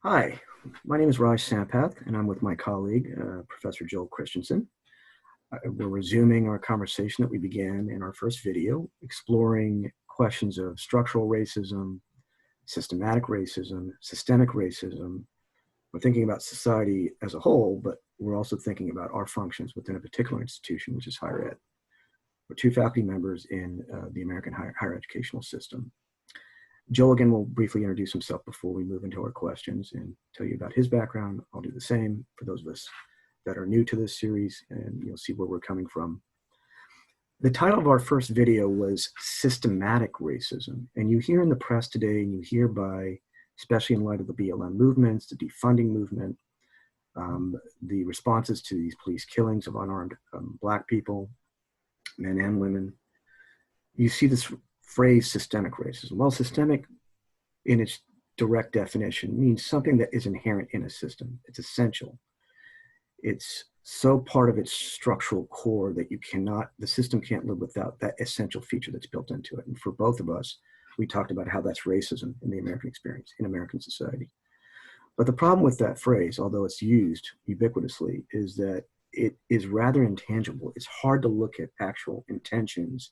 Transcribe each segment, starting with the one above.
Hi, my name is Sampath, and I'm with my colleague, Professor Joel Christensen. We're resuming our conversation that we began in our first video, exploring questions of structural racism, systematic racism, systemic racism. We're thinking about society as a whole, but we're also thinking about our functions within a particular institution, which is higher ed. We're two faculty members in the American higher educational system. Joel, again, will briefly introduce himself before we move into our questions and tell you about his background. I'll do the same for those of us that are new to this series, and you'll see where we're coming from. The title of our first video was Systematic Racism, and you hear in the press today, and you hear by, especially in light of the BLM movements, the defunding movement, the responses to these police killings of unarmed Black people, men and women, you see this phrase systemic racism. Well, systemic in its direct definition means something that is inherent in a system. It's essential. It's so part of its structural core that the system can't live without that essential feature that's built into it. And for both of us, we talked about how that's racism in the American experience, in American society. But the problem with that phrase, although it's used ubiquitously, is that it is rather intangible. It's hard to look at actual intentions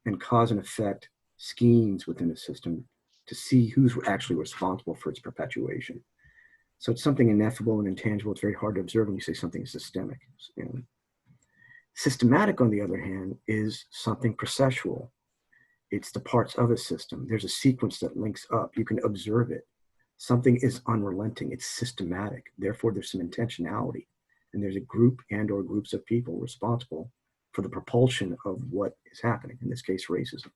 and cause and effect schemes within the system to see who's actually responsible for its perpetuation. So it's something ineffable and intangible. It's very hard to observe when you say something is systemic. Systematic, on the other hand, is something processual. It's the parts of a system. There's a sequence that links up. You can observe it. Something is unrelenting. It's systematic. Therefore, there's some intentionality. And there's a group and or groups of people responsible for the propulsion of what is happening, in this case, racism.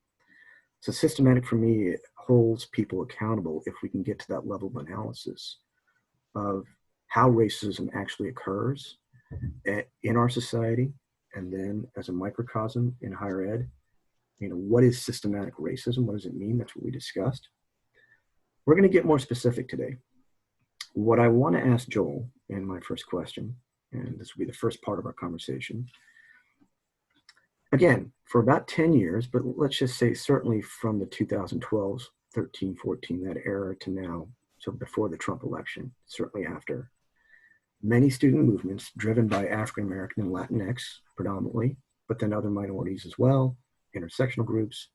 So systematic for me, it holds people accountable if we can get to that level of analysis of how racism actually occurs in our society, and then as a microcosm in higher ed, what is systematic racism? What does it mean? That's what we discussed. We're going to get more specific today. What I want to ask Joel in my first question, and this will be the first part of our conversation, again, for about 10 years, but let's just say certainly from the 2012, 13, 14, that era to now, so before the Trump election, certainly after, many student movements driven by African American and Latinx predominantly, but then other minorities as well, intersectional groups,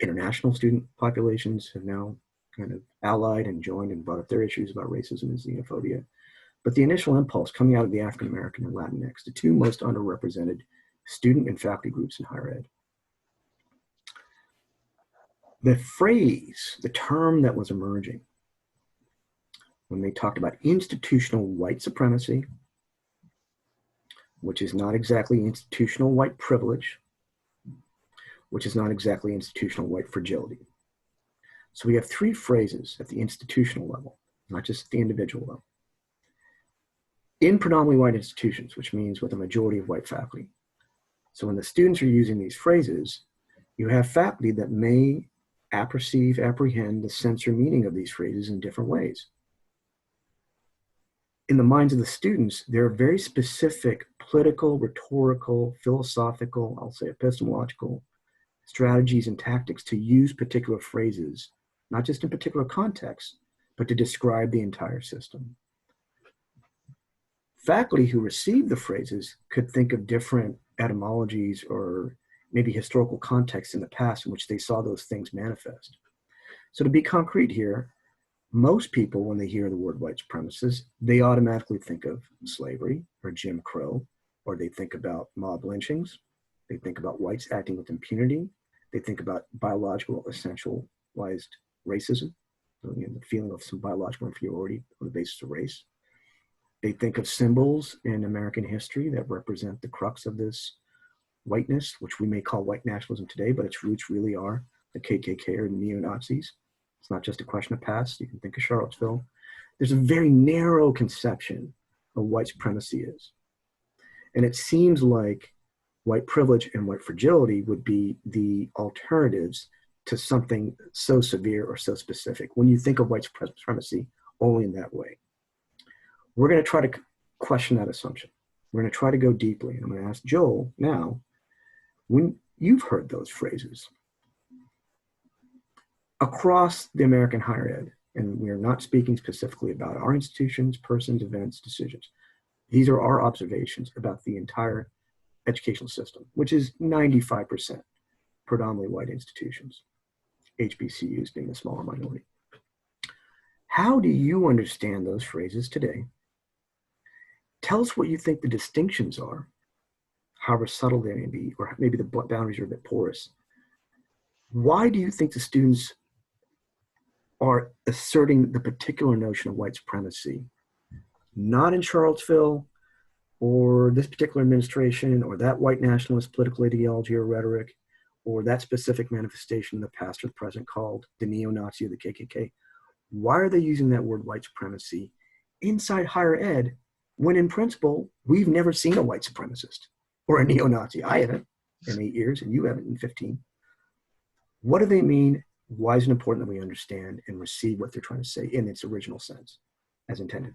international student populations have now kind of allied and joined and brought up their issues about racism and xenophobia. But the initial impulse coming out of the African American and Latinx, the two most underrepresented student and faculty groups in higher ed. The phrase, the term that was emerging when they talked about institutional white supremacy, which is not exactly institutional white privilege, which is not exactly institutional white fragility. So we have three phrases at the institutional level, not just at the individual level. In predominantly white institutions, which means with a majority of white faculty. So when the students are using these phrases, you have faculty that may apprehend the sense or meaning of these phrases in different ways. In the minds of the students, there are very specific political, rhetorical, philosophical, I'll say epistemological strategies and tactics to use particular phrases, not just in particular contexts, but to describe the entire system. Faculty who receive the phrases could think of different etymologies or maybe historical contexts in the past in which they saw those things manifest. So to be concrete here, most people, when they hear the word white supremacist, they automatically think of slavery or Jim Crow, or they think about mob lynchings. They think about whites acting with impunity. They think about biological essentialized racism, so, the feeling of some biological inferiority on the basis of race. They think of symbols in American history that represent the crux of this whiteness, which we may call white nationalism today, but its roots really are the KKK or the neo-Nazis. It's not just a question of past. You can think of Charlottesville. There's a very narrow conception of white supremacy is. And it seems like white privilege and white fragility would be the alternatives to something so severe or so specific when you think of white supremacy only in that way. We're going to try to question that assumption. We're going to try to go deeply. And I'm going to ask Joel now, when you've heard those phrases across the American higher ed and we're not speaking specifically about our institutions, persons, events, decisions. These are our observations about the entire educational system, which is 95% predominantly white institutions, HBCUs being the smaller minority. How do you understand those phrases today? Tell us what you think the distinctions are, however subtle they may be, or maybe the boundaries are a bit porous. Why do you think the students are asserting the particular notion of white supremacy, not in Charlottesville or this particular administration or that white nationalist political ideology or rhetoric or that specific manifestation in the past or the present called the neo-Nazi or the KKK? Why are they using that word white supremacy inside higher ed when in principle, we've never seen a white supremacist or a neo-Nazi? I haven't in 8 years and you haven't in 15. What do they mean? Why is it important that we understand and receive what they're trying to say in its original sense as intended?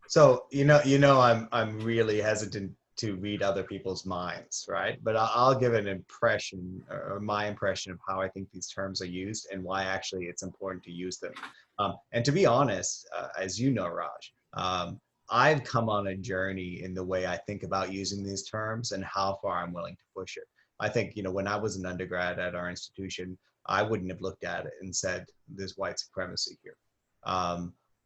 So, I'm really hesitant to read other people's minds, right? But I'll give an impression or my impression of how I think these terms are used and why actually it's important to use them. And to be honest, as you know, Raj, I've come on a journey in the way I think about using these terms and how far I'm willing to push it. I think, when I was an undergrad at our institution, I wouldn't have looked at it and said, there's white supremacy here.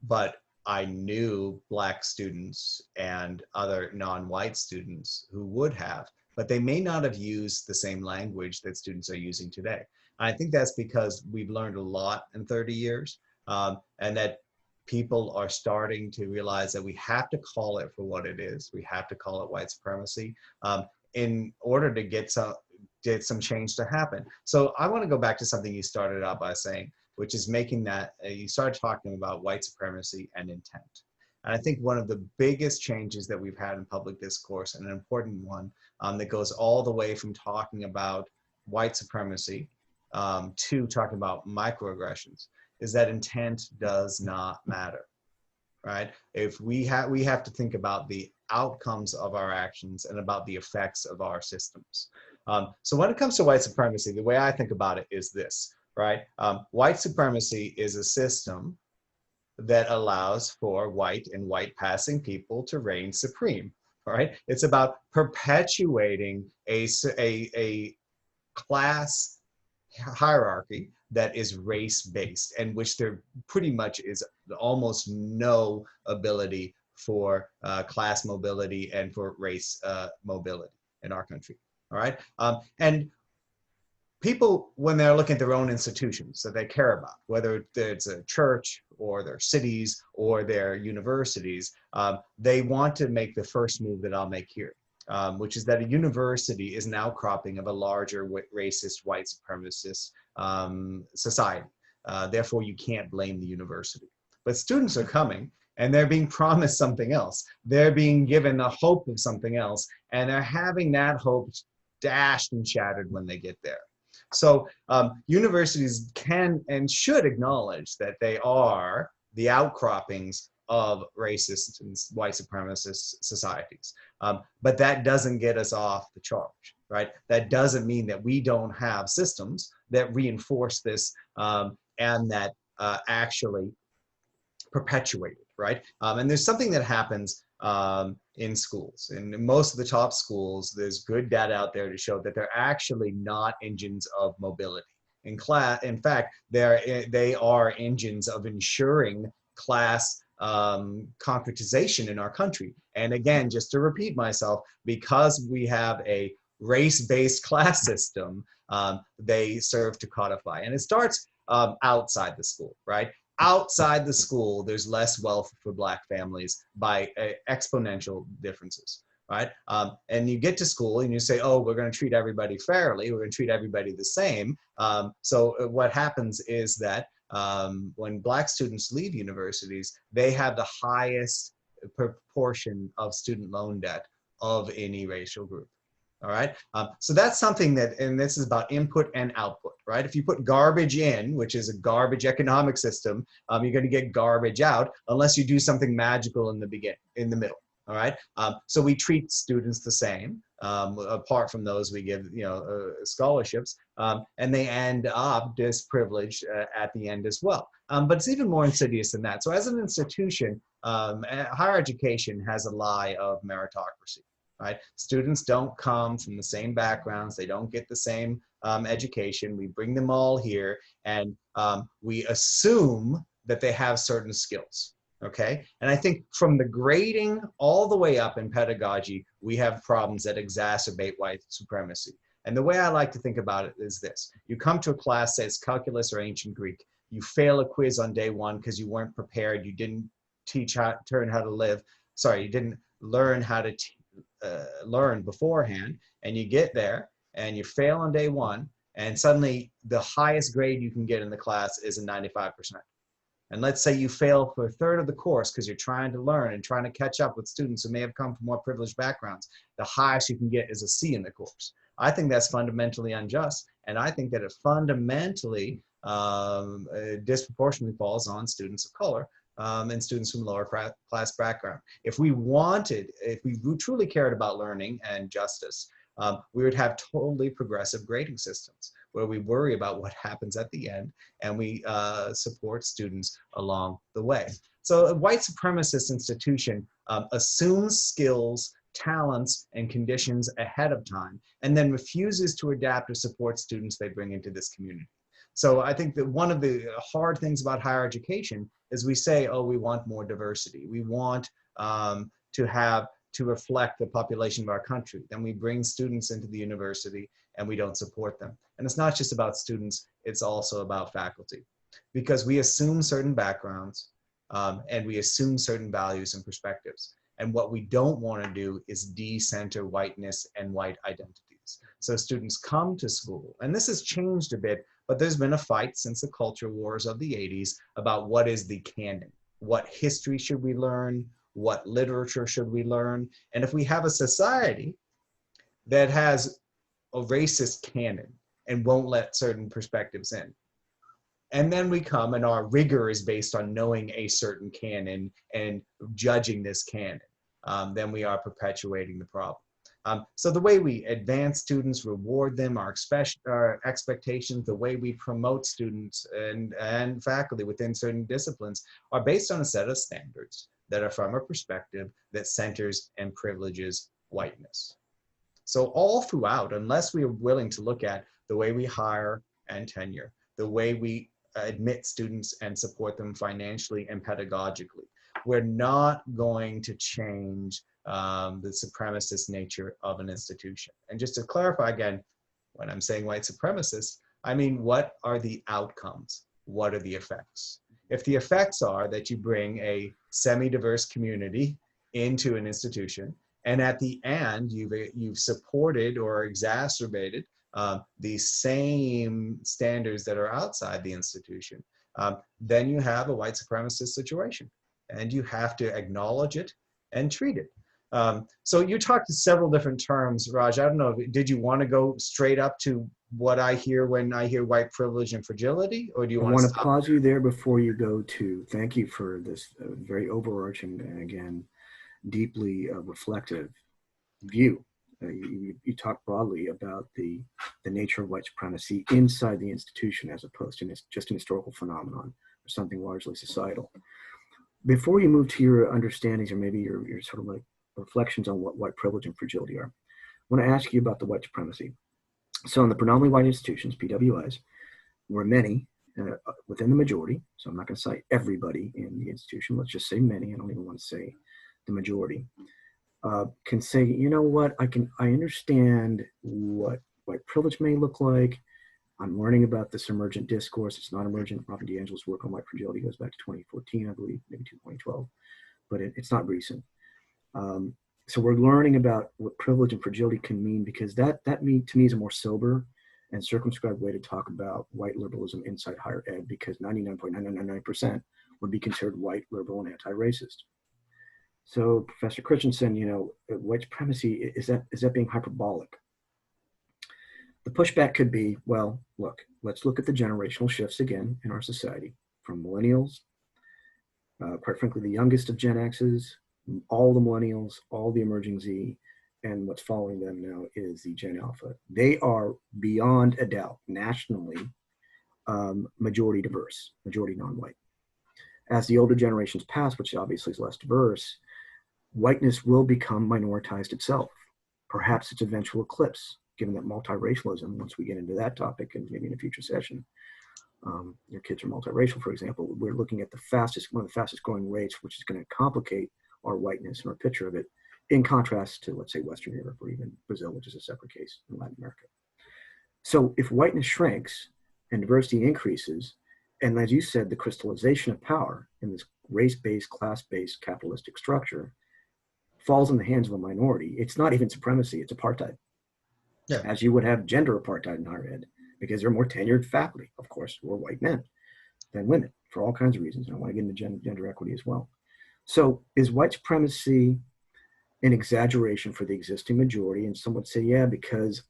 But I knew Black students and other non-white students who would have, but they may not have used the same language that students are using today. And I think that's because we've learned a lot in 30 years, and that people are starting to realize that we have to call it for what it is. We have to call it white supremacy in order to get some change to happen. So I want to go back to something you started out by saying, which is making that, you started talking about white supremacy and intent. And I think one of the biggest changes that we've had in public discourse, and an important one that goes all the way from talking about white supremacy to talking about microaggressions, is that intent does not matter, right? If we have to think about the outcomes of our actions and about the effects of our systems. So when it comes to white supremacy, the way I think about it is this, right? White supremacy is a system that allows for white and white passing people to reign supreme, right? It's about perpetuating a class hierarchy that is race-based, and which there pretty much is almost no ability for class mobility and for race mobility in our country, all right? And people, when they're looking at their own institutions that they care about, whether it's a church or their cities or their universities, they want to make the first move that I'll make here, which is that a university is an outcropping of a larger racist, white supremacist society. Therefore, you can't blame the university. But students are coming and they're being promised something else. They're being given the hope of something else, and they're having that hope dashed and shattered when they get there. So universities can and should acknowledge that they are the outcroppings of racist and white supremacist societies. But that doesn't get us off the charge, right? That doesn't mean that we don't have systems that reinforce this and that actually perpetuate it, right? And there's something that happens in schools. In most of the top schools, there's good data out there to show that they're actually not engines of mobility. In fact, they are engines of ensuring class concretization in our country. And again, just to repeat myself, because we have a race-based class system, they serve to codify. And it starts outside the school, right? Outside the school, there's less wealth for Black families by exponential differences, right? And you get to school and you say, oh, we're going to treat everybody fairly. We're going to treat everybody the same. So what happens is that when Black students leave universities, they have the highest proportion of student loan debt of any racial group. All right. So that's something that, and this is about input and output, right? If you put garbage in, which is a garbage economic system, you're going to get garbage out unless you do something magical in the middle. All right. So we treat students the same. Apart from those, we give scholarships, and they end up disprivileged at the end as well. But it's even more insidious than that. So as an institution, higher education has a lie of meritocracy. Right? Students don't come from the same backgrounds. They don't get the same education. We bring them all here, and we assume that they have certain skills. Okay, and I think from the grading all the way up in pedagogy, we have problems that exacerbate white supremacy. And the way I like to think about it is this: you come to a class, say it's calculus or ancient Greek, you fail a quiz on day one because you weren't prepared, you didn't you didn't learn how to learn beforehand, and you get there and you fail on day one, and suddenly the highest grade you can get in the class is a 95%. And let's say you fail for a third of the course because you're trying to learn and trying to catch up with students who may have come from more privileged backgrounds. The highest you can get is a C in the course. I think that's fundamentally unjust, and I think that it fundamentally disproportionately falls on students of color and students from lower class background. If we truly cared about learning and justice, we would have totally progressive grading systems where we worry about what happens at the end, and we support students along the way. So a white supremacist institution assumes skills, talents, and conditions ahead of time, and then refuses to adapt or support students they bring into this community. So I think that one of the hard things about higher education is we say, oh, we want more diversity. We want to reflect the population of our country. Then we bring students into the university and we don't support them. And it's not just about students, it's also about faculty. Because we assume certain backgrounds and we assume certain values and perspectives. And what we don't want to do is de-center whiteness and white identities. So students come to school, and this has changed a bit, but there's been a fight since the culture wars of the 80s about what is the canon. What history should we learn? What literature should we learn? And if we have a society that has a racist canon and won't let certain perspectives in, and then we come and our rigor is based on knowing a certain canon and judging this canon, then we are perpetuating the problem. So the way we advance students, reward them, our expectations, the way we promote students and faculty within certain disciplines are based on a set of standards that are from a perspective that centers and privileges whiteness. So all throughout, unless we are willing to look at the way we hire and tenure, the way we admit students and support them financially and pedagogically, we're not going to change the supremacist nature of an institution. And just to clarify again, when I'm saying white supremacist, I mean, what are the outcomes? What are the effects? If the effects are that you bring a semi-diverse community into an institution, and at the end, you've supported or exacerbated the same standards that are outside the institution, then you have a white supremacist situation, and you have to acknowledge it and treat it. So you talked to several different terms, Raj. I don't know, did you want to go straight up to what I hear when I hear white privilege and fragility, or do you want to stop? Pause you there before you go to, thank you for this very overarching and again, deeply reflective view. You talk broadly about the nature of white supremacy inside the institution as opposed to just an historical phenomenon or something largely societal. Before you move to your understandings or maybe your sort of like reflections on what white privilege and fragility are, I want to ask you about the white supremacy. So in the predominantly white institutions, PWIs, where many within the majority, so I'm not going to cite everybody in the institution, let's just say many, I don't even want to say the majority, can say, you know what, I understand what white privilege may look like. I'm learning about this emergent discourse. It's not emergent. Robin DiAngelo's work on white fragility goes back to 2014, I believe, maybe to 2012, but it's not recent. So we're learning about what privilege and fragility can mean, because that to me is a more sober and circumscribed way to talk about white liberalism inside higher ed, because 99.999% would be considered white, liberal, and anti-racist. So Professor Christensen, white supremacy, is that being hyperbolic? The pushback could be, well, look, let's look at the generational shifts again in our society, from millennials, quite frankly, the youngest of Gen X's, all the millennials, all the emerging Z, and what's following them now is the Gen Alpha. They are beyond a doubt nationally majority diverse, majority non-white. As the older generations pass, which obviously is less diverse, whiteness will become minoritized itself. Perhaps its eventual eclipse, given that multiracialism, once we get into that topic and maybe in a future session, your kids are multiracial, for example, we're looking at one of the fastest growing rates, which is going to complicate our whiteness and our picture of it, in contrast to, let's say, Western Europe or even Brazil, which is a separate case in Latin America. So if whiteness shrinks and diversity increases, and as you said, the crystallization of power in this race-based, class-based capitalistic structure falls in the hands of a minority, it's not even supremacy, it's apartheid. Yeah. As you would have gender apartheid in higher ed, because there are more tenured faculty, of course, who are white men than women for all kinds of reasons. And I want to get into gender equity as well. So is white supremacy an exaggeration for the existing majority? And some would say, yeah, because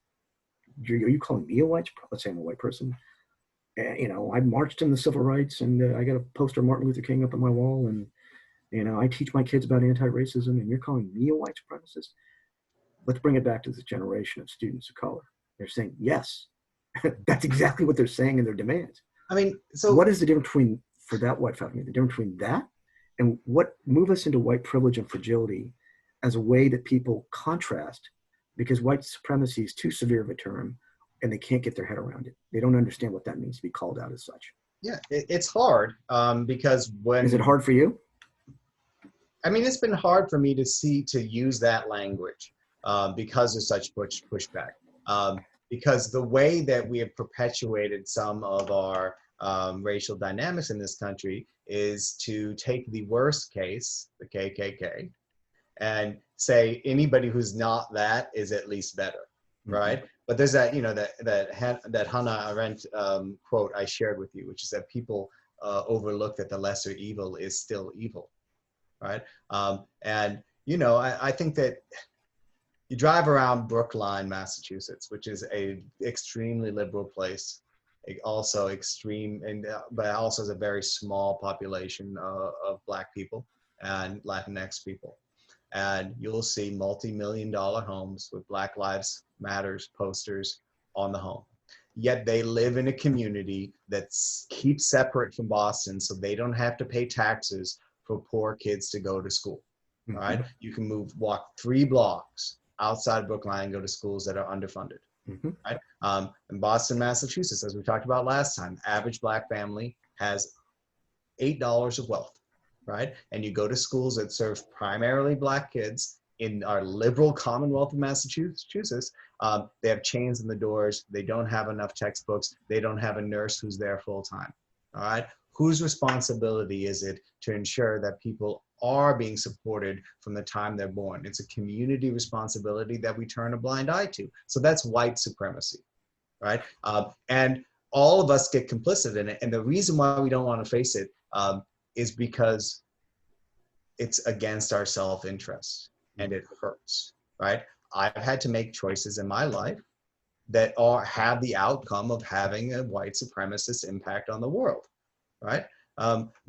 are you calling me a white? Let's say I'm a white person. I marched in the civil rights, and I got a poster of Martin Luther King up on my wall, and I teach my kids about anti-racism, and you're calling me a white supremacist? Let's bring it back to this generation of students of color. They're saying, yes, that's exactly what they're saying in their demands. I mean, so what is the difference between, for that white faculty, the difference between that and what move us into white privilege and fragility as a way that people contrast, because white supremacy is too severe of a term and they can't get their head around it. They don't understand what that means to be called out as such. Yeah, it's hard because when... Is it hard for you? I mean, it's been hard for me to use that language because of such pushback. Because the way that we have perpetuated some of our racial dynamics in this country is to take the worst case, the KKK, and say anybody who's not that is at least better, right? But there's that, that Hannah Arendt quote I shared with you, which is that people overlook that the lesser evil is still evil, right? I think that you drive around Brookline, Massachusetts, which is a extremely liberal place, also extreme, but also has a very small population of Black people and Latinx people. And you'll see multi-million-dollar homes with Black Lives Matters posters on the home. Yet they live in a community that's keeps separate from Boston, so they don't have to pay taxes for poor kids to go to school. All right, you can walk 3 blocks outside Brookline and go to schools that are underfunded. Right? In Boston, Massachusetts, as we talked about last time, average Black family has $8 of wealth, right? And you go to schools that serve primarily Black kids in our liberal Commonwealth of Massachusetts, they have chains in the doors, they don't have enough textbooks, they don't have a nurse who's there full time, all right? Whose responsibility is it to ensure that people are being supported from the time they're born? It's a community responsibility that we turn a blind eye to. So that's white supremacy, right? And all of us get complicit in it. And the reason why we don't want to face it is because it's against our self-interest and it hurts, right? I've had to make choices in my life that have the outcome of having a white supremacist impact on the world, right?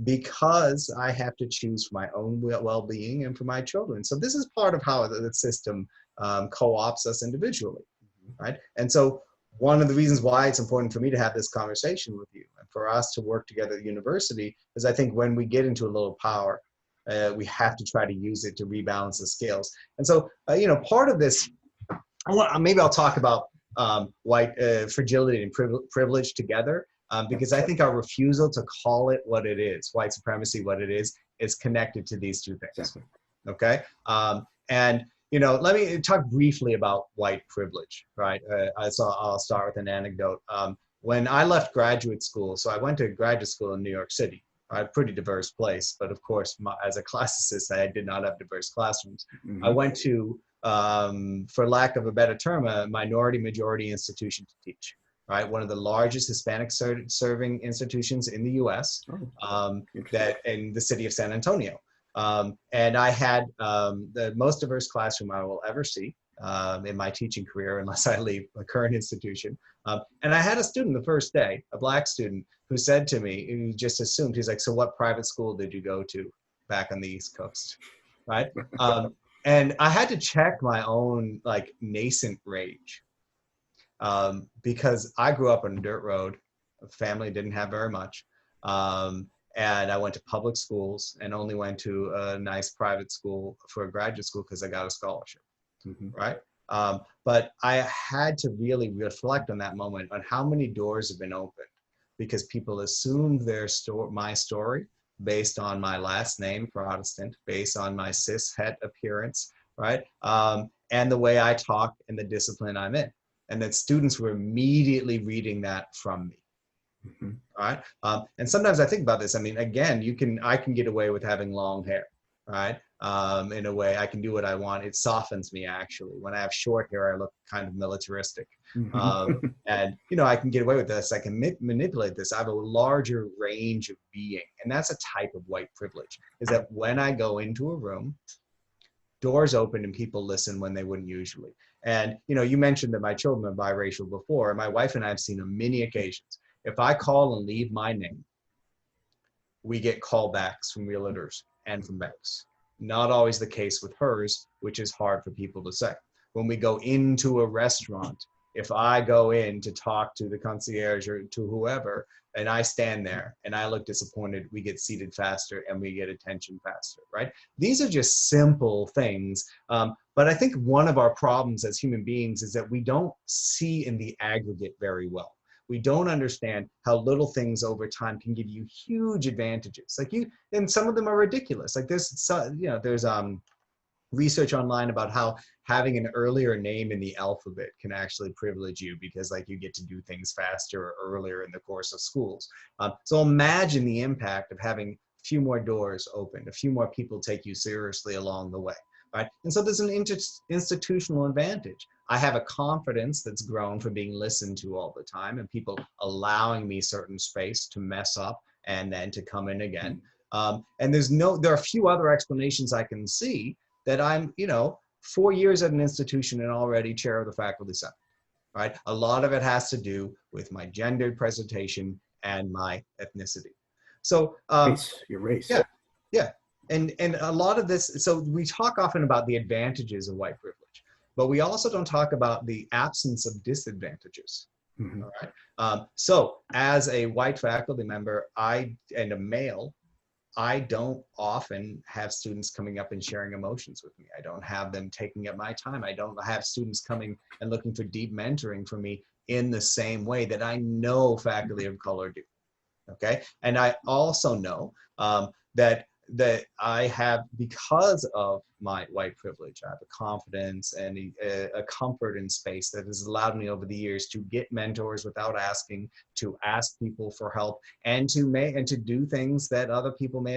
Because I have to choose for my own well-being and for my children. So this is part of how the system co-opts us individually, right? And so one of the reasons why it's important for me to have this conversation with you and for us to work together at the university is I think when we get into a little power, we have to try to use it to rebalance the scales. And so, part of this, maybe I'll talk about white fragility and privilege together. Because I think our refusal to call it what it is, white supremacy, what it is connected to these two things. Exactly. Okay. Let me talk briefly about white privilege, right? I'll start with an anecdote. When I left graduate school, so I went to graduate school in New York City, a pretty diverse place, but of course, as a classicist, I did not have diverse classrooms. I went to, for lack of a better term, a minority-majority institution to teach. Right, one of the largest Hispanic serving institutions in the U.S. That in the city of San Antonio, and I had the most diverse classroom I will ever see in my teaching career, unless I leave my current institution. And I had a student the first day, a Black student, who said to me, who just assumed, he's like, "So what private school did you go to back on the East Coast?" Right? And I had to check my own like nascent rage, because I grew up on a dirt road. Family didn't have very much. Um, and I went to public schools and only went to a nice private school for a graduate school because I got a scholarship, Mhm. right? But I had to really reflect on that moment on how many doors have been opened because people assumed my story based on my last name, Protestant, based on my cis het appearance, right? And the way I talk and the discipline I'm in. And that students were immediately reading that from me. Mhm. All right. And sometimes I think about this. I mean, again, I can get away with having long hair, right? In a way, I can do what I want. It softens me actually. When I have short hair, I look kind of militaristic. Mhm. And I can get away with this. I can manipulate this. I have a larger range of being, and that's a type of white privilege. Is that when I go into a room, doors open and people listen when they wouldn't usually. And you mentioned that my children are biracial before. My wife and I have seen on many occasions. If I call and leave my name, we get callbacks from realtors and from banks. Not always the case with hers, which is hard for people to say. When we go into a restaurant, if I go in to talk to the concierge or to whoever, and I stand there and I look disappointed, we get seated faster and we get attention faster, right? These are just simple things. But I think one of our problems as human beings is that we don't see in the aggregate very well. We don't understand how little things over time can give you huge advantages. And some of them are ridiculous. Like there's research online about how having an earlier name in the alphabet can actually privilege you because like you get to do things faster or earlier in the course of schools. So imagine the impact of having a few more doors open, a few more people take you seriously along the way. Right? And so there's an institutional advantage. I have a confidence that's grown from being listened to all the time and people allowing me certain space to mess up and then to come in again. And there are a few other explanations I can see that I'm, 4 years at an institution and already chair of the faculty senate, right? A lot of it has to do with my gendered presentation and my ethnicity. So, Your race. yeah, yeah. And a lot of this, so we talk often about the advantages of white privilege, but we also don't talk about the absence of disadvantages. Mhm. All right. So as a white faculty member, and a male, I don't often have students coming up and sharing emotions with me. I don't have them taking up my time. I don't have students coming and looking for deep mentoring from me in the same way that I know faculty of color do. Okay. And I also know that I have, because of my white privilege, I have a confidence and a comfort in space that has allowed me over the years to get mentors without asking, to ask people for help, and to do things that other people may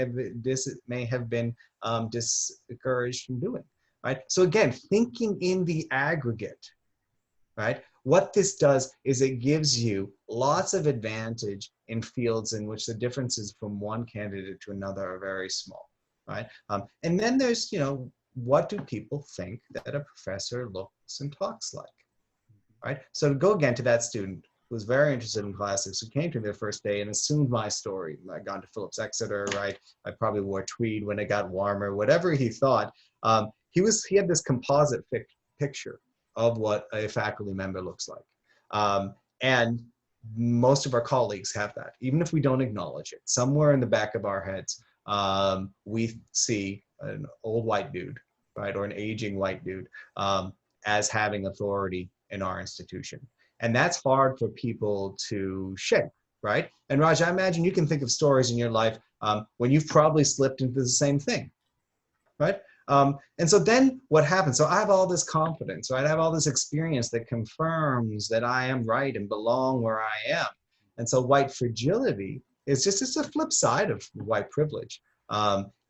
have been discouraged from doing. Right. So again, thinking in the aggregate, right? What this does is it gives you lots of advantage in fields in which the differences from one candidate to another are very small, right? And then there's, what do people think that a professor looks and talks like, right? So to go again to that student who was very interested in classics, who came to their first day and assumed my story. I'd gone to Phillips Exeter, right? I probably wore tweed when it got warmer, whatever he thought. He had this composite picture of what a faculty member looks like. And most of our colleagues have that, even if we don't acknowledge it. Somewhere in the back of our heads, we see an old white dude, right, or an aging white dude as having authority in our institution. And that's hard for people to shake, right? And Raj, I imagine you can think of stories in your life when you've probably slipped into the same thing, right? And so then what happens? So I have all this confidence, right? I have all this experience that confirms that I am right and belong where I am. And so white fragility is just a flip side of white privilege.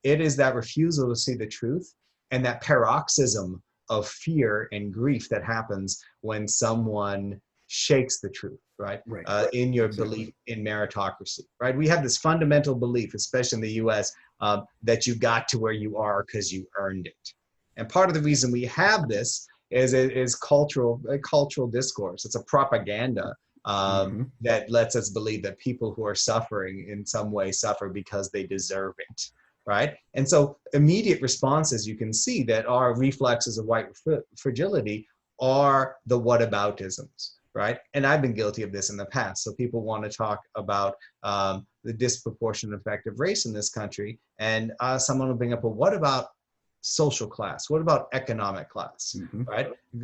It is that refusal to see the truth and that paroxysm of fear and grief that happens when someone shakes the truth, right? Right. In your Exactly. belief in meritocracy, right? We have this fundamental belief, especially in the US, that you got to where you are because you earned it. And part of the reason we have this is cultural discourse. It's a propaganda Mhm. that lets us believe that people who are suffering in some way suffer because they deserve it. right? And so immediate responses you can see that are reflexes of white fragility are the whataboutisms, right? And I've been guilty of this in the past. So people want to talk about the disproportionate effect of race in this country, and someone will bring up, well, what about social class? What about economic class? Mm-hmm.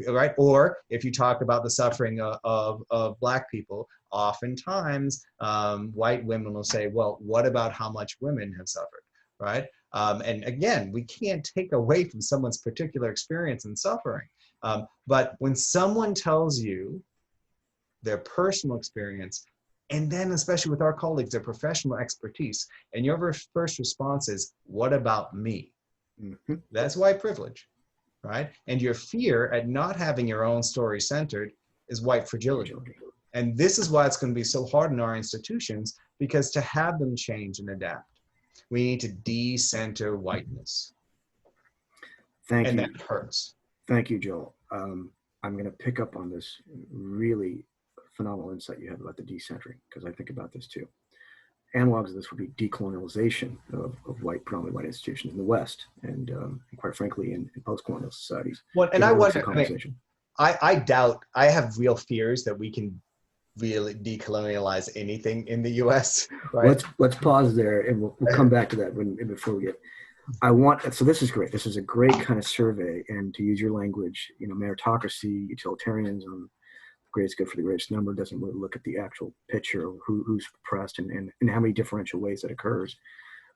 Right? Or if you talk about the suffering of Black people, oftentimes white women will say, well, what about how much women have suffered, right? And again, we can't take away from someone's particular experience and suffering. But when someone tells you their personal experience, and then especially with our colleagues, their professional expertise, and your first response is, what about me? Mm-hmm. That's white privilege, right? And your fear at not having your own story centered is white fragility. And this is why it's going to be so hard in our institutions, because to have them change and adapt, we need to decenter whiteness. Thank and you. that hurts. Thank you, Joel. I'm going to pick up on this really phenomenal insight you have about the decentering, because I think about this too. Analogs of this would be decolonialization of predominantly white institutions in the West, and quite frankly, in post-colonial societies. Well, and I wonder, I doubt, I have real fears that we can really decolonialize anything in the U.S. Right? Let's pause there, and we'll come back to that before we get. So this is great. This is a great kind of survey, and to use your language, meritocracy, utilitarianism, greatest good for the greatest number doesn't really look at the actual picture of who's oppressed and how many differential ways that occurs.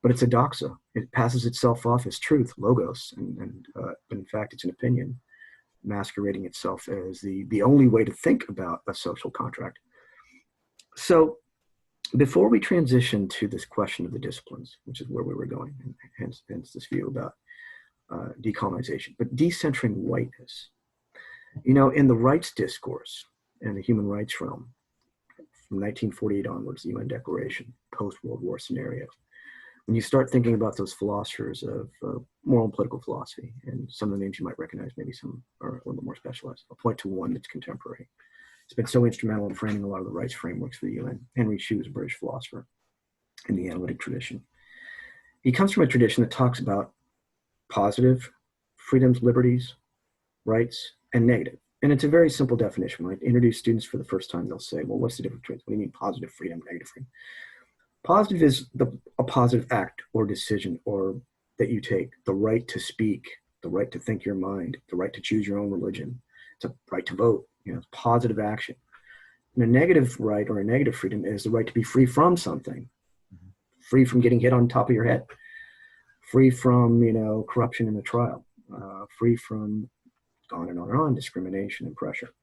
But it's a doxa. It passes itself off as truth, logos, but in fact, it's an opinion masquerading itself as the only way to think about a social contract. So before we transition to this question of the disciplines, which is where we were going, and hence this view about decolonization, but decentering whiteness, in the rights discourse and the human rights realm, from 1948 onwards, the UN Declaration, post-World War scenario, when you start thinking about those philosophers of moral and political philosophy, and some of the names you might recognize, maybe some are a little bit more specialized. I'll point to one that's contemporary. It's been so instrumental in framing a lot of the rights frameworks for the UN. Henry Shue is a British philosopher in the analytic tradition. He comes from a tradition that talks about positive freedoms, liberties, rights, and negative. And it's a very simple definition. When I introduce students for the first time, they'll say, well, what's the difference between, what do you mean positive freedom, negative freedom? Positive is a positive act or decision or that you take, the right to speak, the right to think your mind, the right to choose your own religion, it's a right to vote, it's positive action. And a negative right or a negative freedom is the right to be free from something, free from getting hit on top of your head, free from, corruption in a trial, free from on and on and on, discrimination and pressure.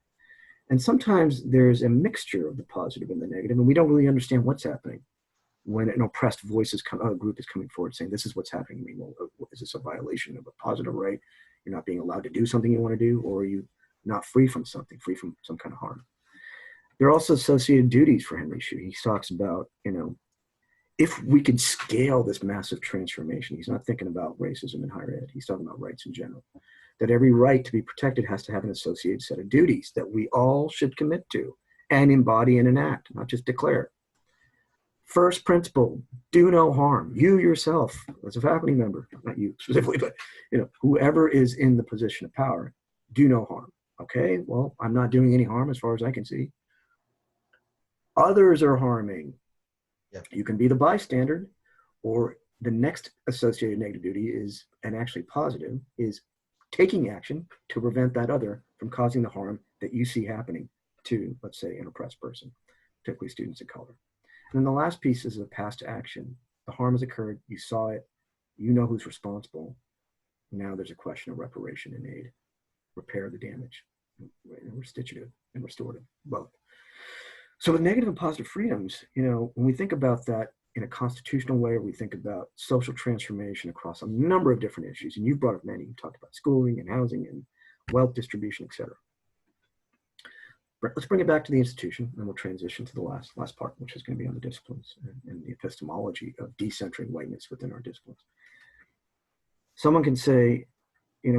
And sometimes there's a mixture of the positive and the negative, and we don't really understand what's happening when an oppressed group is coming forward saying, this is what's happening to me. Well, is this a violation of a positive right? You're not being allowed to do something you want to do, or are you not free from something, free from some kind of harm? There are also associated duties for Henry Shue. He talks about, if we could scale this massive transformation, he's not thinking about racism in higher ed, he's talking about rights in general, that every right to be protected has to have an associated set of duties that we all should commit to and embody and enact, not just declare. First principle, do no harm. You yourself, as a faculty member, not you specifically, but whoever is in the position of power, do no harm. Okay, well, I'm not doing any harm as far as I can see. Others are harming. Yeah. You can be the bystander, or the next associated negative duty is, and actually positive, is taking action to prevent that other from causing the harm that you see happening to, let's say, an oppressed person, particularly students of color. And then the last piece is a past action. The harm has occurred, you saw it, you know who's responsible. Now there's a question of reparation and aid, repair the damage, and restitutive and restorative, both. So with negative and positive freedoms, when we think about that in a constitutional way, or we think about social transformation across a number of different issues, and you've brought up many, you talked about schooling and housing and wealth distribution, et cetera. Let's bring it back to the institution, and we'll transition to the last part, which is going to be on the disciplines and the epistemology of decentering whiteness within our disciplines. Someone can say,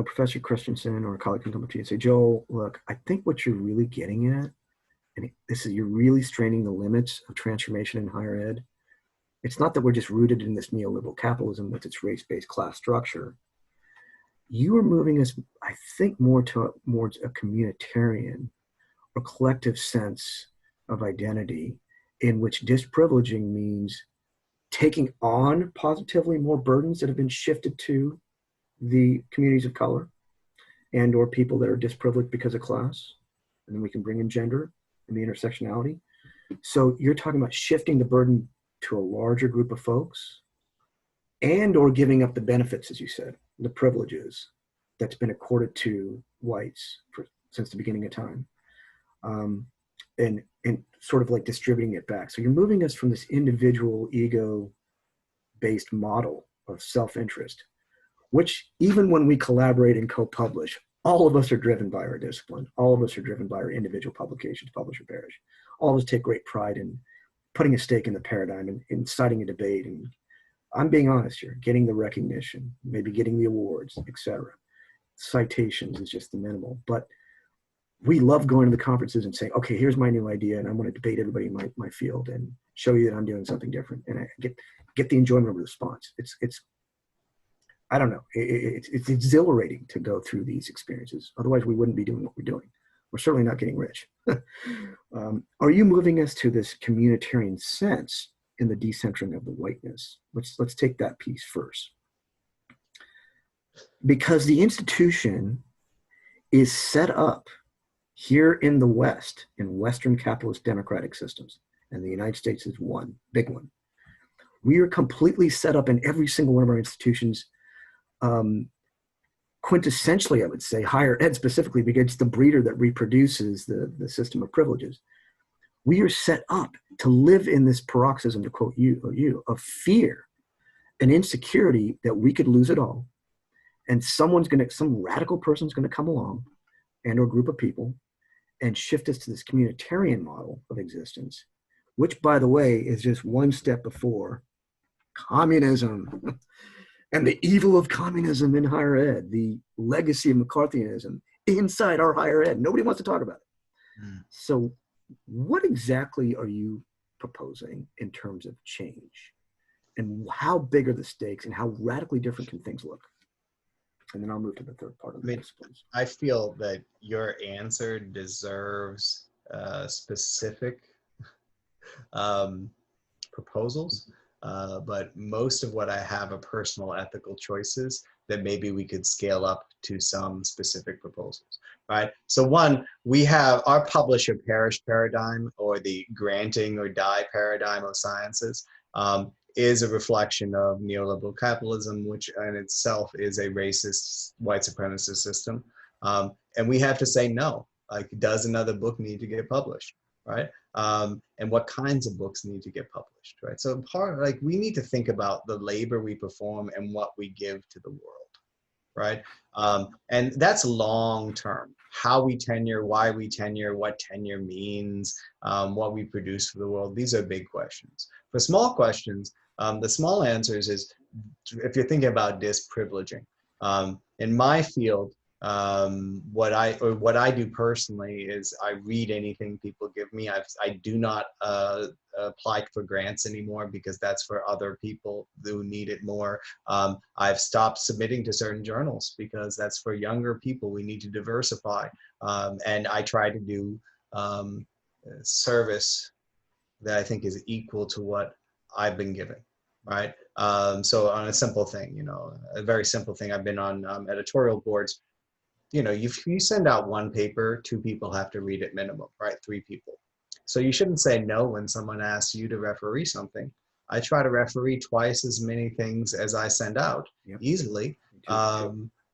Professor Christensen or a colleague can come up to you and say, Joel, look, I think what you're really getting at, and you're really straining the limits of transformation in higher ed, It's not that we're just rooted in this neoliberal capitalism with its race-based class structure. You are moving us, I think, more towards a communitarian or collective sense of identity in which disprivileging means taking on positively more burdens that have been shifted to the communities of color and or people that are disprivileged because of class. And then we can bring in gender and the intersectionality. So you're talking about shifting the burden to a larger group of folks and or giving up the benefits, as you said, the privileges that's been accorded to whites since the beginning of time. And sort of like distributing it back. So you're moving us from this individual ego-based model of self-interest, which even when we collaborate and co-publish, all of us are driven by our discipline. All of us are driven by our individual publications, publish or perish. All of us take great pride in putting a stake in the paradigm and inciting a debate. And I'm being honest here, getting the recognition, maybe getting the awards, etc. Citations is just the minimal. But we love going to the conferences and saying, okay, here's my new idea, and I want to debate everybody in my field and show you that I'm doing something different. And I get the enjoyment of the response. It's I don't know. It's exhilarating to go through these experiences. Otherwise, we wouldn't be doing what we're doing. We're certainly not getting rich. Are you moving us to this communitarian sense in the decentering of the whiteness? Let's take that piece first. Because the institution is set up here in the West, in Western capitalist democratic systems, and the United States is one, big one. We are completely set up in every single one of our institutions, quintessentially, I would say, higher ed specifically, because it's the breeder that reproduces the system of privileges. We are set up to live in this paroxysm, to quote you, of fear and insecurity that we could lose it all. And some radical person's gonna come along, and or group of people, and shift us to this communitarian model of existence, which, by the way, is just one step before communism and the evil of communism in higher ed, the legacy of McCarthyism inside our higher ed. Nobody wants to talk about it. So what exactly are you proposing in terms of change? And how big are the stakes, and how radically different can things look? And then I'll move to the third part of this, please. I feel that your answer deserves specific proposals, but most of what I have are personal ethical choices that maybe we could scale up to some specific proposals, right? So one, we have our publish or perish paradigm, or the granting or die paradigm of sciences, is a reflection of neoliberal capitalism, which in itself is a racist, white supremacist system. And we have to say no. Like, does another book need to get published, right? And what kinds of books need to get published, right? So we need to think about the labor we perform and what we give to the world, right? And that's long term. How we tenure, why we tenure, what tenure means, what we produce for the world. These are big questions. For small questions, the small answers is, if you're thinking about disprivileging, in my field, what I do personally is I read anything people give me. I do not apply for grants anymore, because that's for other people who need it more. I've stopped submitting to certain journals because that's for younger people. We need to diversify, and I try to do service that I think is equal to what I've been given, right? So on a simple thing, a very simple thing, I've been on editorial boards. If you send out one paper, 2 people have to read it minimum, right? 3 people. So you shouldn't say no when someone asks you to referee something. I try to referee twice as many things as I send out, easily,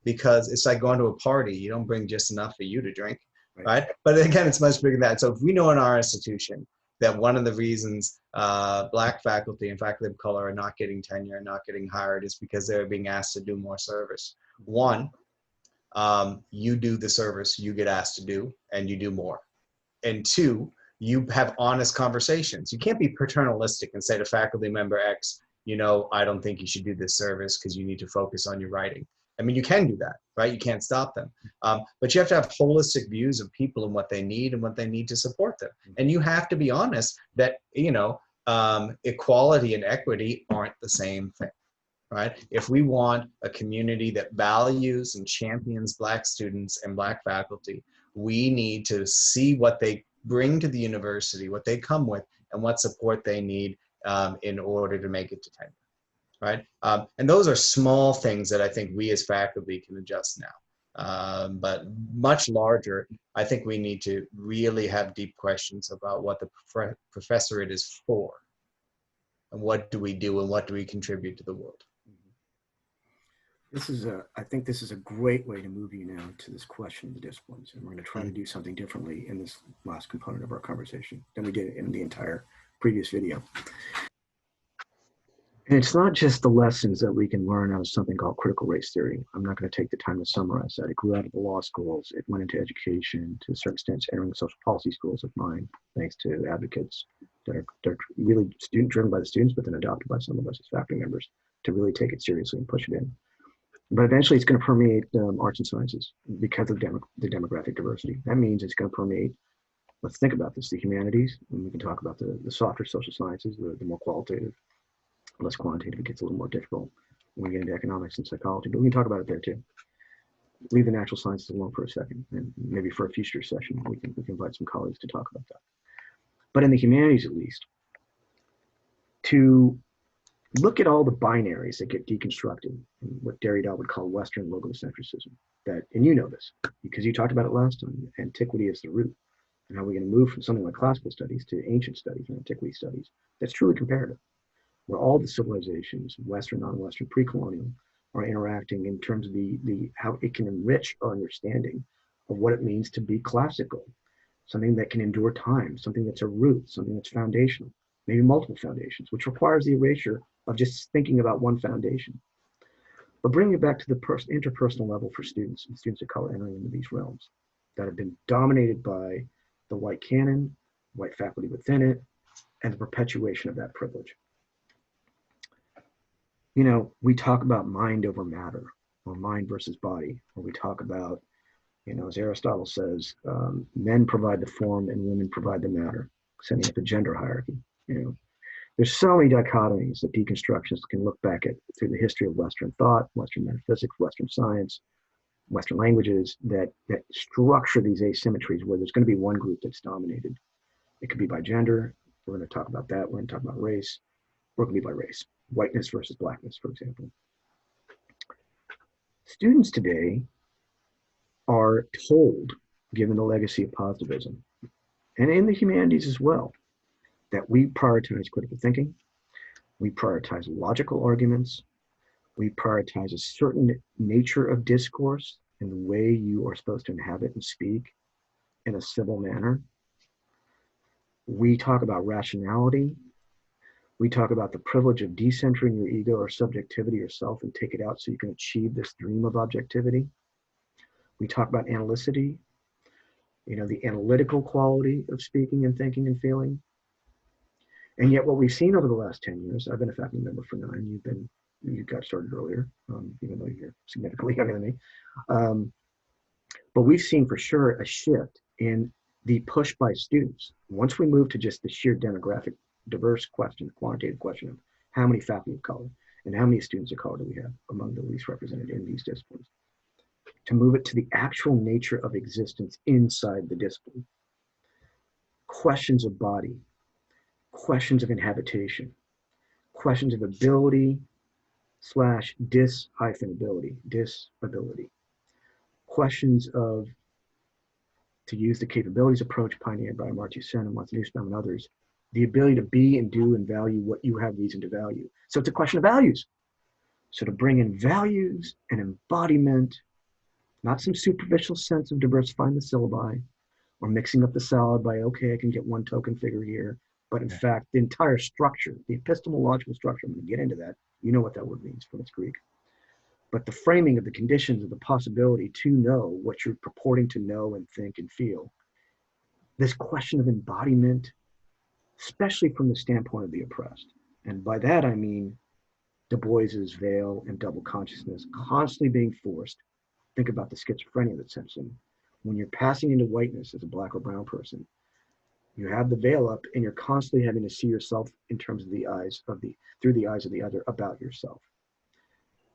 because it's like going to a party. You don't bring just enough for you to drink, right? But again, it's much bigger than that. So if we know in our institution that one of the reasons Black faculty and faculty of color are not getting tenure, not getting hired, is because they're being asked to do more service. One, you do the service you get asked to do, and you do more. And 2, you have honest conversations. You can't be paternalistic and say to faculty member X, I don't think you should do this service because you need to focus on your writing. I mean, you can do that, right? You can't stop them. But you have to have holistic views of people and what they need and what they need to support them. And you have to be honest that, equality and equity aren't the same thing, right? If we want a community that values and champions Black students and Black faculty, we need to see what they bring to the university, what they come with, and what support they need in order to make it to tenure, right? And those are small things that I think we as faculty can adjust now. But much larger, I think we need to really have deep questions about what the professorate is for, and what do we do and what do we contribute to the world. I think this is a great way to move you now to this question of the disciplines. And we're going to try to do something differently in this last component of our conversation than we did in the entire previous video. And it's not just the lessons that we can learn out of something called critical race theory. I'm not going to take the time to summarize that. It grew out of the law schools. It went into education to a certain extent, entering social policy schools of mine, thanks to advocates that are really student-driven by the students, but then adopted by some of us as faculty members to really take it seriously and push it in. But eventually it's going to permeate arts and sciences because of the demographic diversity. That means it's going to permeate, let's think about this, the humanities, and we can talk about the softer social sciences, the more qualitative, less quantitative. It gets a little more difficult when we get into economics and psychology, but we can talk about it there too. Leave the natural sciences alone for a second, and maybe for a future session, we can invite some colleagues to talk about that. But in the humanities, at least, to look at all the binaries that get deconstructed, and what Derrida would call Western logocentrism. That, and you know this because you talked about it last time. Antiquity is the root, and how we're going to move from something like classical studies to ancient studies and antiquity studies. That's truly comparative, where all the civilizations, Western, non-Western, pre-colonial, are interacting in terms of the how it can enrich our understanding of what it means to be classical, something that can endure time, something that's a root, something that's foundational, maybe multiple foundations, which requires the erasure of just thinking about one foundation. But bringing it back to the interpersonal level for students and students of color entering into these realms that have been dominated by the white canon, white faculty within it, and the perpetuation of that privilege. You know, we talk about mind over matter, or mind versus body, or we talk about, you know, as Aristotle says, men provide the form and women provide the matter, setting up a gender hierarchy. You know, there's so many dichotomies that deconstructionists can look back at through the history of Western thought, Western metaphysics, Western science, Western languages that structure these asymmetries where there's going to be one group that's dominated. It could be by gender. We're going to talk about that. We're going to talk about race. Or it could be by race, whiteness versus blackness, for example. Students today are told, given the legacy of positivism, and in the humanities as well, that we prioritize critical thinking, we prioritize logical arguments, we prioritize a certain nature of discourse and the way you are supposed to inhabit and speak in a civil manner. We talk about rationality. We talk about the privilege of decentering your ego or subjectivity or self and take it out so you can achieve this dream of objectivity. We talk about analyticity, you know, the analytical quality of speaking and thinking and feeling. And yet what we've seen over the last 10 years, I've been a faculty member for 9, you got started earlier, even though you're significantly younger than me. But we've seen for sure a shift in the push by students. Once we move to just the sheer demographic, diverse question, quantitative question of how many faculty of color and how many students of color do we have among the least represented in these disciplines, to move it to the actual nature of existence inside the discipline. Questions of body, questions of inhabitation, questions of ability / disability, questions of, to use the capabilities approach pioneered by Amartya Sen and Watson Nussbaum and others, the ability to be and do and value what you have reason to value. So it's a question of values. So to bring in values and embodiment, not some superficial sense of diversifying the syllabi or mixing up the salad by, okay, I can get one token figure here. But in fact, the entire structure, the epistemological structure, I'm going to get into that. You know what that word means from its Greek. But the framing of the conditions of the possibility to know what you're purporting to know and think and feel. This question of embodiment, especially from the standpoint of the oppressed. And by that, I mean Du Bois's veil and double consciousness constantly being forced. Think about the schizophrenia that sets in. When you're passing into whiteness as a black or brown person, You have the veil up and you're constantly having to see yourself in terms of through the eyes of the other about yourself.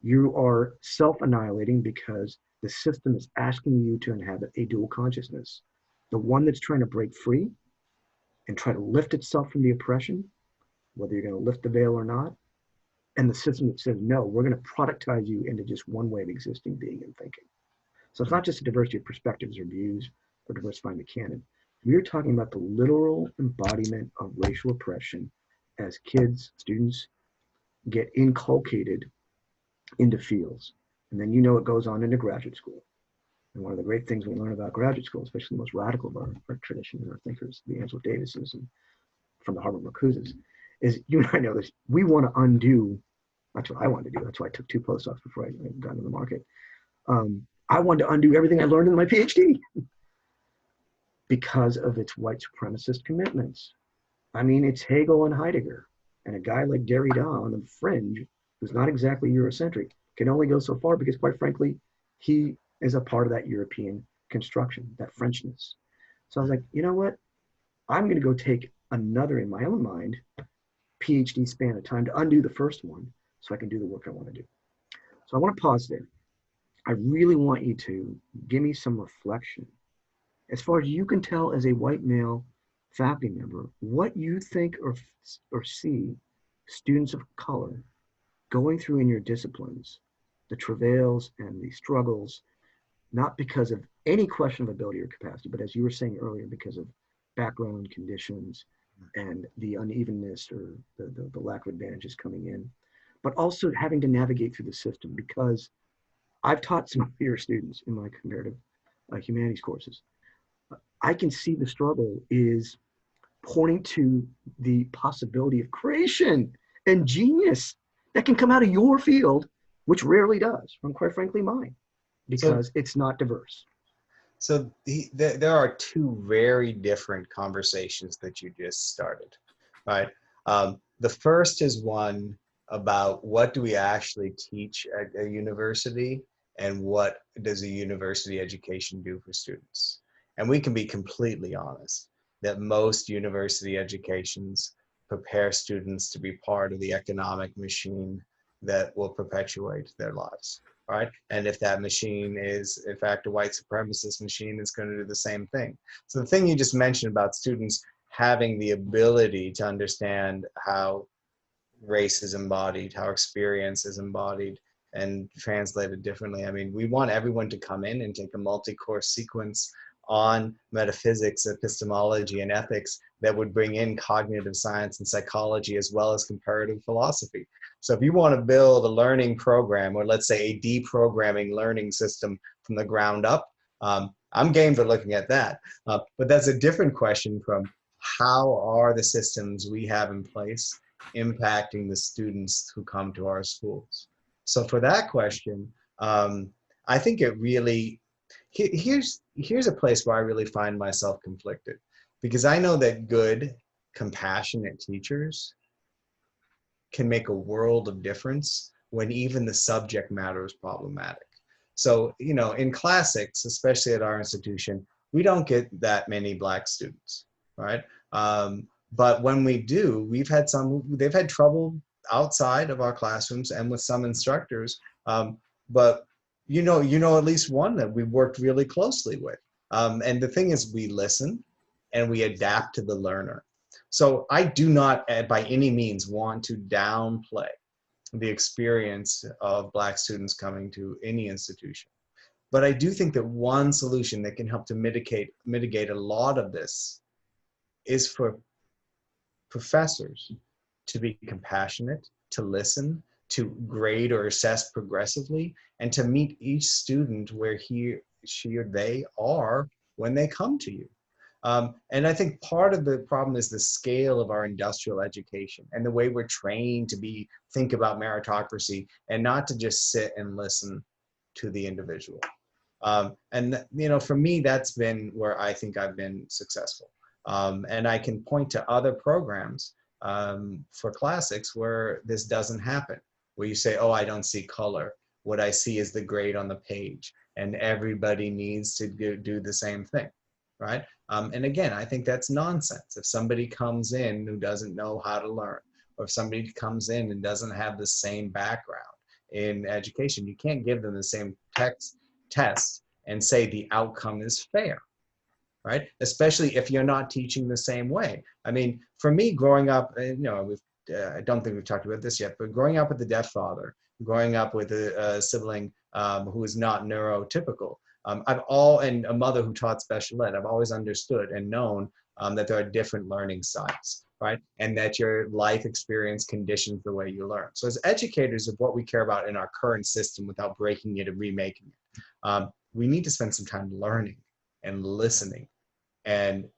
You are self-annihilating because the system is asking you to inhabit a dual consciousness. The one that's trying to break free and try to lift itself from the oppression, whether you're going to lift the veil or not, and the system that says, no, we're going to productize you into just one way of existing, being, and thinking. So it's not just a diversity of perspectives or views or diversifying the canon. We're talking about the literal embodiment of racial oppression as kids, students get inculcated into fields. And then it goes on into graduate school. And one of the great things we learn about graduate school, especially the most radical of our tradition and our thinkers, the Angela Davises and from the Harvard Marcuses, is you and I know this. We want to undo. That's what I wanted to do. That's why I took 2 postdocs before I got into the market. I wanted to undo everything I learned in my PhD because of its white supremacist commitments. I mean, it's Hegel and Heidegger, and a guy like Derrida on the fringe, who's not exactly Eurocentric, can only go so far because, quite frankly, he is a part of that European construction, that Frenchness. So I was like, you know what? I'm going to go take another, in my own mind, PhD span of time to undo the first one so I can do the work I want to do. So I want to pause there. I really want you to give me some reflection. As far as you can tell as a white male faculty member, what you think or see students of color going through in your disciplines, the travails and the struggles, not because of any question of ability or capacity, but as you were saying earlier, because of background conditions and the unevenness or the lack of advantages coming in, but also having to navigate through the system, because I've taught some of your students in my comparative humanities courses. I can see the struggle is pointing to the possibility of creation and genius that can come out of your field, which rarely does, from quite frankly mine, because it's not diverse. So there are 2 very different conversations that you just started, right? The first is one about what do we actually teach at a university and what does a university education do for students? And we can be completely honest that most university educations prepare students to be part of the economic machine that will perpetuate their lives. Right? And if that machine is, in fact, a white supremacist machine, it's going to do the same thing. So the thing you just mentioned about students having the ability to understand how race is embodied, how experience is embodied and translated differently. I mean, we want everyone to come in and take a multi-course sequence on metaphysics, epistemology, and ethics that would bring in cognitive science and psychology as well as comparative philosophy. So if you want to build a learning program, or let's say a deprogramming learning system from the ground up, I'm game for looking at that. But that's a different question from how are the systems we have in place impacting the students who come to our schools? So for that question, I think it really, here's a place where I really find myself conflicted, because I know that good, compassionate teachers can make a world of difference when even the subject matter is problematic. So, in classics, especially at our institution, we don't get that many Black students, right? But when we do, they've had trouble outside of our classrooms and with some instructors. But at least one that we worked really closely with. And the thing is, we listen and we adapt to the learner. So I do not by any means want to downplay the experience of Black students coming to any institution. But I do think that one solution that can help to mitigate a lot of this is for professors to be compassionate, to listen, to grade or assess progressively, and to meet each student where he, she, or they are when they come to you. And I think part of the problem is the scale of our industrial education and the way we're trained to think about meritocracy and not to just sit and listen to the individual. For me, that's been where I think I've been successful. And I can point to other programs for classics where this doesn't happen, where you say, oh, I don't see color. What I see is the grade on the page, and everybody needs to do the same thing, right? And again, I think that's nonsense. If somebody comes in who doesn't know how to learn, or if somebody comes in and doesn't have the same background in education, you can't give them the same test and say the outcome is fair, right? Especially if you're not teaching the same way. I mean, for me, growing up, I don't think we've talked about this yet, but growing up with a deaf father, growing up with a sibling who is not neurotypical, and a mother who taught special ed, I've always understood and known that there are different learning styles, right? And that your life experience conditions the way you learn. So as educators of what we care about in our current system without breaking it and remaking it, we need to spend some time learning and listening and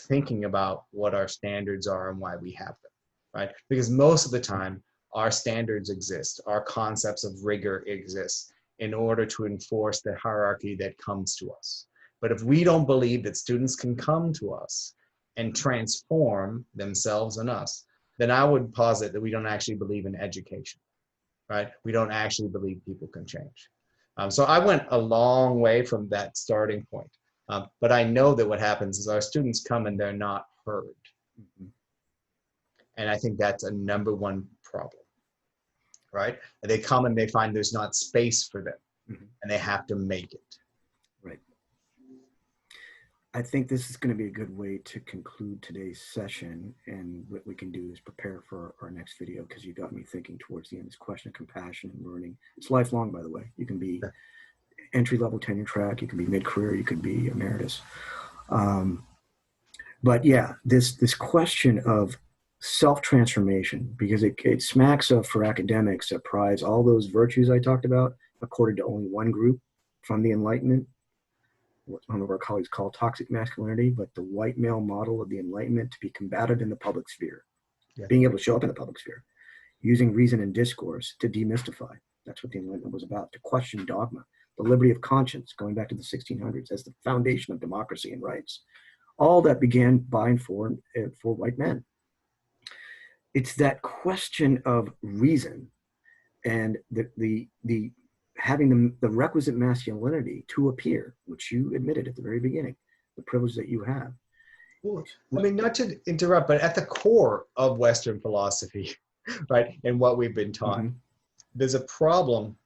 thinking about what our standards are and why we have them, right? Because most of the time, our standards exist, our concepts of rigor exist in order to enforce the hierarchy that comes to us. But if we don't believe that students can come to us and transform themselves and us, then I would posit that we don't actually believe in education, right? We don't actually believe people can change. So I went a long way from that starting point. But I know that what happens is our students come and they're not heard. And I think that's a number one problem, right? They come and they find there's not space for them, and they have to make it. Right. I think this is going to be a good way to conclude today's session. And what we can do is prepare for our next video, because you got me thinking towards the end, this question of compassion and learning. It's lifelong, by the way. You can be entry-level tenure track, you can be mid-career, you could be emeritus. But yeah, this question of self-transformation, because it smacks of, for academics, that prize all those virtues I talked about according to only one group from the Enlightenment, what one of our colleagues call toxic masculinity, but the white male model of the Enlightenment to be combated in the public sphere, being able to show up in the public sphere, using reason and discourse to demystify. That's what the Enlightenment was about, to question dogma, the liberty of conscience, going back to the 1600s as the foundation of democracy and rights. All that began by and for white men. It's that question of reason and the having the requisite masculinity to appear, which you admitted at the very beginning, the privilege that you have. Well, I mean, not to interrupt, but at the core of Western philosophy, right, and what we've been taught, there's a problem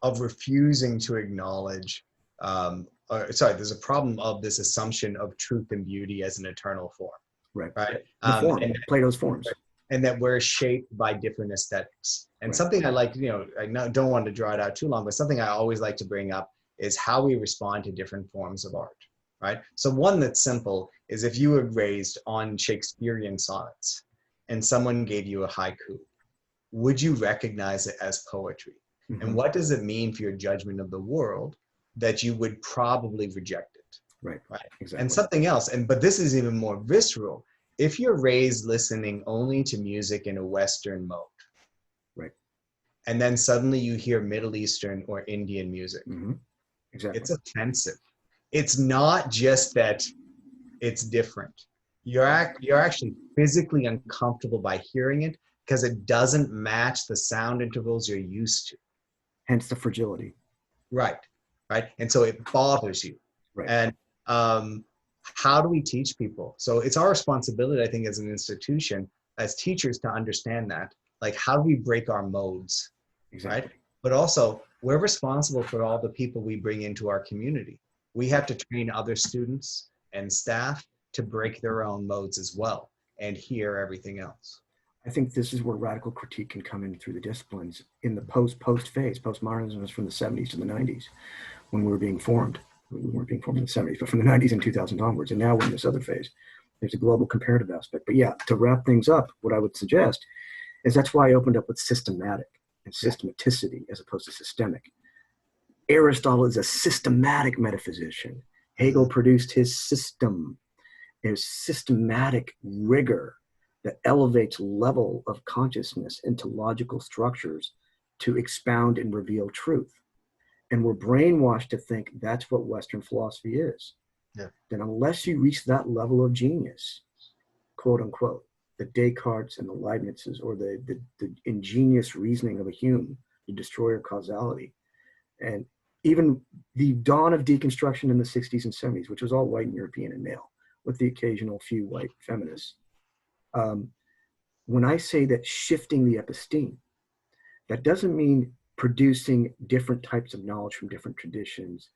of refusing to acknowledge, there's a problem of this assumption of truth and beauty as an eternal form. Right. Right. The form, Plato's forms. And that we're shaped by different aesthetics. And something I like, I don't want to draw it out too long, but something I always like to bring up is how we respond to different forms of art, right? So one that's simple is if you were raised on Shakespearean sonnets and someone gave you a haiku, would you recognize it as poetry? And what does it mean for your judgment of the world that you would probably reject it? Right. Exactly. And something else, but this is even more visceral. If you're raised listening only to music in a Western mode, right, and then suddenly you hear Middle Eastern or Indian music, exactly, it's offensive. It's not just that it's different. You're actually physically uncomfortable by hearing it because it doesn't match the sound intervals you're used to. Hence the fragility. Right. And so it bothers you. Right. And how do we teach people? So it's our responsibility, I think, as an institution, as teachers, to understand that. Like, how do we break our modes? Exactly. Right? But also, we're responsible for all the people we bring into our community. We have to train other students and staff to break their own modes as well and hear everything else. I think this is where radical critique can come in through the disciplines in the post phase. Postmodernism was from the 70s to the 90s when we were being formed. We weren't being formed in the 70s, but from the 90s and 2000 onwards. And now we're in this other phase. There's a global comparative aspect. But yeah, to wrap things up, what I would suggest is that's why I opened up with systematic and systematicity as opposed to systemic. Aristotle is a systematic metaphysician. Hegel produced his system. There's systematic rigor that elevates level of consciousness into logical structures to expound and reveal truth. And we're brainwashed to think that's what Western philosophy is. Yeah. Then unless you reach that level of genius, quote unquote, the Descartes and the Leibnizes, or the ingenious reasoning of a Hume, the destroyer of causality, and even the dawn of deconstruction in the 60s and 70s, which was all white and European and male, with the occasional few white feminists. When I say that shifting the episteme, that doesn't mean producing different types of knowledge from different traditions,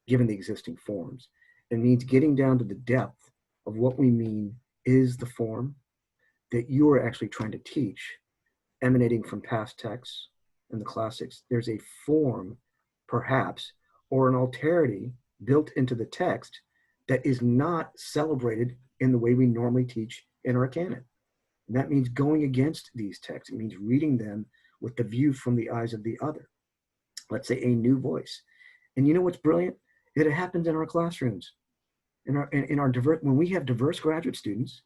given the existing forms. It means getting down to the depth of what we mean is the form that you are actually trying to teach, emanating from past texts and the classics. There's a form, perhaps, or an alterity built into the text that is not celebrated in the way we normally teach in our canon. And that means going against these texts. It means reading them with the view from the eyes of the other. Let's say a new voice. And you know what's brilliant? It happens in our classrooms. When we have diverse graduate students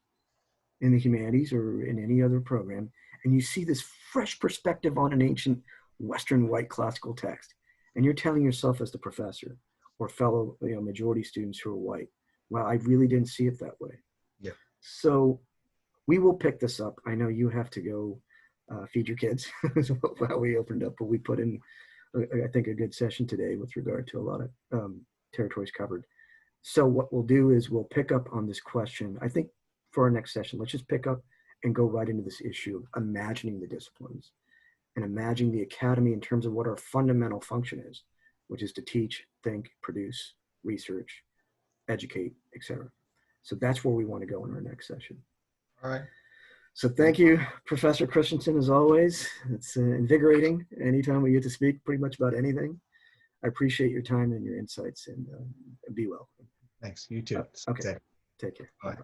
in the humanities or in any other program, and you see this fresh perspective on an ancient Western white classical text, and you're telling yourself as the professor or fellow majority students who are white, wow, I really didn't see it that way. Yeah. So we will pick this up. I know you have to go feed your kids. That's how we opened up, but we put in, I think, a good session today with regard to a lot of territories covered. So what we'll do is we'll pick up on this question. I think for our next session, let's just pick up and go right into this issue of imagining the disciplines and imagining the academy in terms of what our fundamental function is, which is to teach, think, produce, research, educate, etc. So that's where we want to go in our next session. All right. So thank you, Professor Christensen, as always. It's invigorating anytime we get to speak pretty much about anything. I appreciate your time and your insights, and be well. Thanks. You too. Okay. Take care. Bye. Bye.